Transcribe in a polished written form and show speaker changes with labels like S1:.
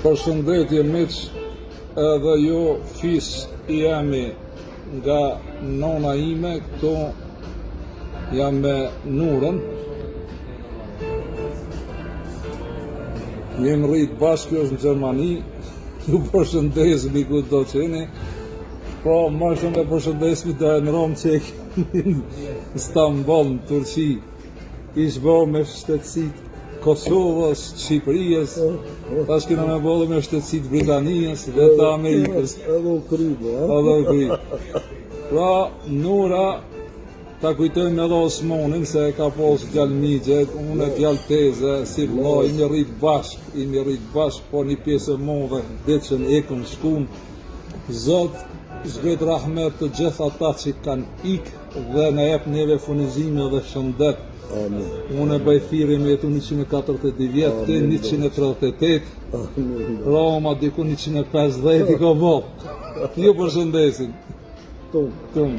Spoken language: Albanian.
S1: Përshëndetje miq, edhe jo fis I jemi nga nona ime, këtu jam me Nurën. Jemi rritë bashkë, është në Gjermani, ju përshëndesmi ku do qeni, po më shumë e përshëndesmi të në Romë Qek, në Stamboll, në Turqi, ishë bërë me shtetësit Kosovës, Shqipërijës, tash kena me bëllë me shtetësit Britanijës dhe të Amerikës.
S2: Edhe u krybo,
S1: Edhe u krybo. Pra, Nura, ta kujtojmë edhe Osmonin, se ka posë djallë migjet, unë e djallë teze, si vla, imi rrit bashk, po një pjesë e move, dhe që në ekën shkun. Zot, zbret rahmet të gjithë ata që kanë ikë dhe në jep neve funizime dhe shëndet.
S2: Amin.
S1: Unë e bëj thirrje me jetu 142 vjetë, te 138, Roma diku 150 I ka bo. Ju përshëndesin.
S2: Tum.